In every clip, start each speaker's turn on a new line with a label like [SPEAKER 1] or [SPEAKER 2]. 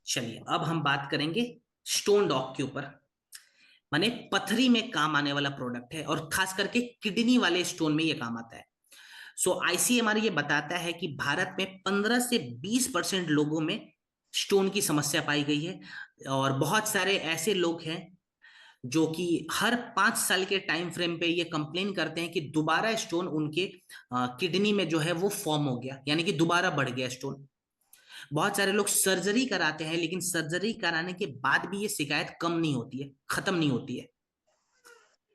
[SPEAKER 1] चलिए अब हम बात करेंगे स्टोन डॉग के ऊपर। माने पथरी में काम आने वाला प्रोडक्ट है और खास करके किडनी वाले स्टोन में ये काम आता है। सो आईसीएमआर ये बताता है कि भारत में 15 से 20% लोगों में स्टोन की समस्या पाई गई है। और बहुत सारे ऐसे लोग हैं जो कि हर 5 साल के टाइम फ्रेम पे ये कंप्लेन करते हैं कि दोबारा स्टोन उनके किडनी में जो है वो फॉर्म हो गया, यानी कि दोबारा बढ़ गया स्टोन। बहुत सारे लोग सर्जरी कराते हैं, लेकिन सर्जरी कराने के बाद भी ये शिकायत कम नहीं होती है, खत्म नहीं होती है।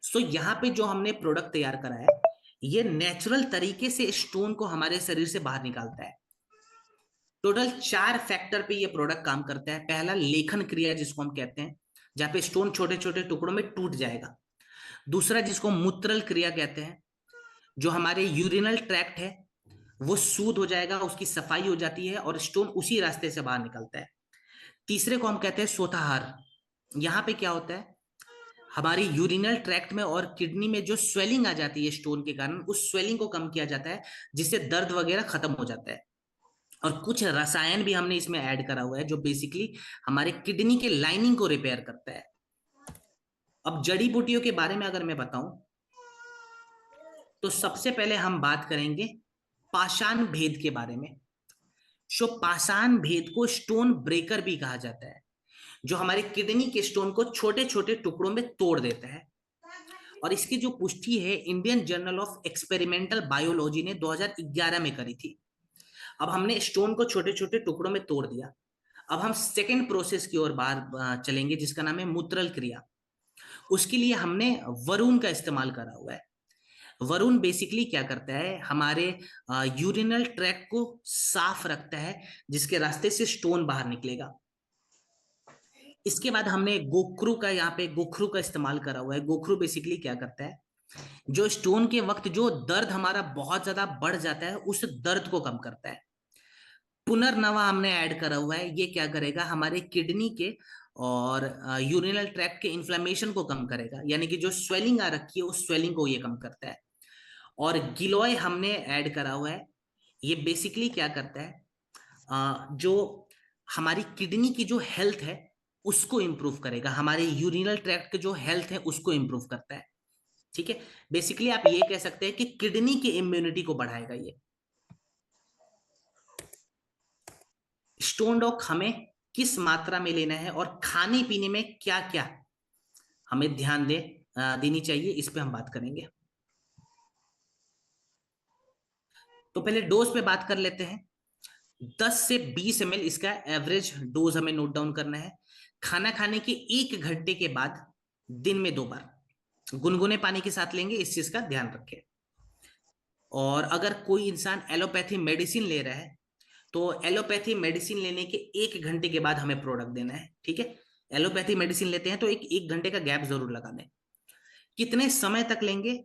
[SPEAKER 1] सो यहाँ पे जो हमने प्रोडक्ट तैयार करा है, ये नेचुरल तरीके से स्टोन को हमारे शरीर से बाहर निकालता है। टोटल 4 फैक्टर पे ये प्रोडक्ट काम करता है। पहला, लेखन क्रिया जिसको हम कहते हैं, जहां पे स्टोन छोटे छोटे टुकड़ों में टूट जाएगा। दूसरा, जिसको मूत्रल क्रिया कहते हैं, जो हमारे यूरिनल ट्रैक्ट है वो सूद हो जाएगा, उसकी सफाई हो जाती है और स्टोन उसी रास्ते से बाहर निकलता है। तीसरे को हम कहते हैं सोताहार। यहाँ पे क्या होता है, हमारी यूरिनल ट्रैक्ट में और किडनी में जो स्वेलिंग आ जाती है स्टोन के कारण, उस स्वेलिंग को कम किया जाता है, जिससे दर्द वगैरह खत्म हो जाता है। और कुछ रसायन भी हमने इसमें ऐड करा हुआ है जो बेसिकली हमारे किडनी के लाइनिंग को रिपेयर करता है। अब जड़ी बूटियों के बारे में अगर मैं बताऊं, तो सबसे पहले हम बात करेंगे पाषाण भेद के बारे में। जो पाषाण भेद को स्टोन ब्रेकर भी कहा जाता है, जो हमारे किडनी के स्टोन को छोटे छोटे टुकड़ों में तोड़ देता है। और इसकी जो पुष्टि है Indian journal of experimental biology ने 2011 में करी थी। अब हमने स्टोन को छोटे छोटे टुकड़ों में तोड़ दिया। अब हम सेकेंड प्रोसेस की ओर बाहर चलेंगे, जिसका नाम है मूत्रल क्रिया। उसके लिए हमने वरुण का इस्तेमाल करा हुआ है। वरुण बेसिकली क्या करता है, हमारे यूरिनल ट्रैक को साफ रखता है, जिसके रास्ते से स्टोन बाहर निकलेगा। इसके बाद हमने गोखरू का, यहाँ पे गोखरू का इस्तेमाल करा हुआ है। गोखरू बेसिकली क्या करता है, जो स्टोन के वक्त जो दर्द हमारा बहुत ज्यादा बढ़ जाता है, उस दर्द को कम करता है। पुनर्नवा हमने ऐड करा हुआ है। ये क्या करेगा, हमारे किडनी के और यूरिनल ट्रैक्ट के इन्फ्लेमेशन को कम करेगा, यानी कि जो स्वेलिंग आ रखी है उस स्वेलिंग को ये कम करता है। और गिलोय हमने ऐड करा हुआ है। ये बेसिकली क्या करता है, जो हमारी किडनी की जो हेल्थ है उसको इंप्रूव करेगा, हमारे यूरिनल ट्रैक्ट के जो हेल्थ है उसको इंप्रूव करता है। ठीक है, बेसिकली आप ये कह सकते हैं कि किडनी की इम्यूनिटी को बढ़ाएगा ये। स्टोन डॉग हमें किस मात्रा में लेना है और खाने पीने में क्या क्या हमें ध्यान देनी चाहिए, इस पे हम बात करेंगे। तो पहले डोज पे बात कर लेते हैं। 10 से 20 ml इसका एवरेज डोज हमें नोट डाउन करना है। खाना खाने के 1 घंटे के बाद दिन में 2 बार गुनगुने पानी के साथ लेंगे, इस चीज का ध्यान रखें। और अगर कोई इंसान एलोपैथी मेडिसिन ले रहा है, तो एलोपैथी मेडिसिन लेने के 1 घंटे के बाद हमें प्रोडक्ट देना है। ठीक है, एलोपैथी मेडिसिन लेते हैं तो एक 1 घंटे का गैप जरूर लगा दें। कितने समय तक लेंगे,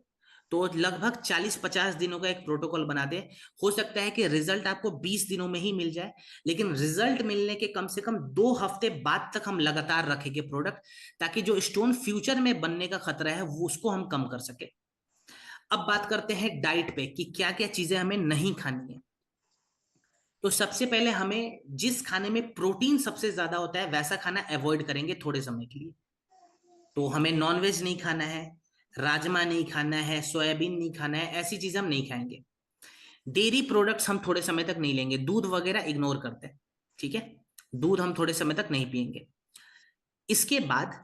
[SPEAKER 1] तो लगभग 40-50 दिनों का एक प्रोटोकॉल बना दे। हो सकता है कि रिजल्ट आपको 20 दिनों में ही मिल जाए, लेकिन रिजल्ट मिलने के कम से कम 2 हफ्ते बाद तक हम लगातार रखेंगे प्रोडक्ट, ताकि जो स्टोन फ्यूचर में बनने का खतरा है वो उसको हम कम कर सके। अब बात करते हैं डाइट पे कि क्या क्या चीजें हमें नहीं खानी है। तो सबसे पहले हमें जिस खाने में प्रोटीन सबसे ज्यादा होता है वैसा खाना अवॉइड करेंगे थोड़े समय के लिए। तो हमें नॉनवेज नहीं खाना है, राजमा नहीं खाना है, सोयाबीन नहीं खाना है, ऐसी चीज हम नहीं खाएंगे। डेयरी प्रोडक्ट्स हम थोड़े समय तक नहीं लेंगे, दूध वगैरह इग्नोर करते हैं। ठीक है, दूध हम थोड़े समय तक नहीं पिएंगे। इसके बाद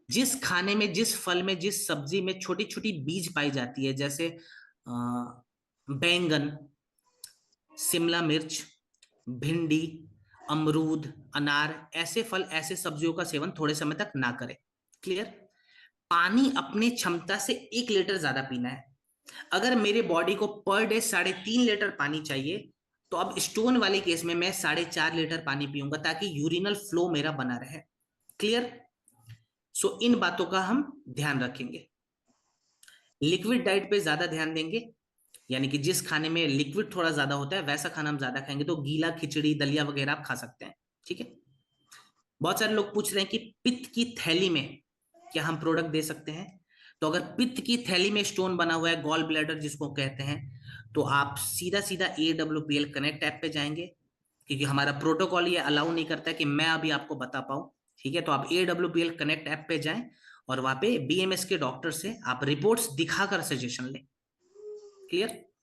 [SPEAKER 1] जिस खाने में, जिस फल में, जिस सब्जी में छोटी छोटी बीज पाई जाती है, जैसे बैंगन, शिमला मिर्च, भिंडी, अमरूद, अनार, ऐसे फल, ऐसे सब्जियों का सेवन थोड़े समय तक ना करें। क्लियर। पानी अपनी क्षमता से 1 लीटर ज्यादा पीना है। अगर मेरे बॉडी को पर डे 3.5 लीटर पानी चाहिए, तो अब स्टोन वाले केस में मैं 4.5 लीटर पानी पीऊंगा, ताकि यूरिनल फ्लो मेरा बना रहे। क्लियर। सो इन बातों का हम ध्यान रखेंगे। लिक्विड डाइट पे ज्यादा ध्यान देंगे, यानी कि जिस खाने में लिक्विड थोड़ा ज्यादा होता है वैसा खाना हम ज्यादा खाएंगे। तो गीला, खिचड़ी, दलिया वगैरह आप खा सकते हैं। ठीक है। बहुत सारे लोग पूछ रहे हैं कि पित्त की थैली में क्या हम प्रोडक्ट दे सकते हैं। तो अगर पित्त की थैली में स्टोन बना हुआ है, गॉल ब्लैडर जिसको कहते हैं, तो आप सीधा सीधा AWPL कनेक्ट ऐप पे जाएंगे। क्योंकि हमारा प्रोटोकॉल ये अलाउ नहीं करता है कि मैं अभी आपको बता पाऊँ। ठीक है, तो आप AWPL कनेक्ट ऐप पे जाएं और वहां पे BMS के डॉक्टर से आप रिपोर्ट्स दिखाकर सजेशन लें। क्लियर?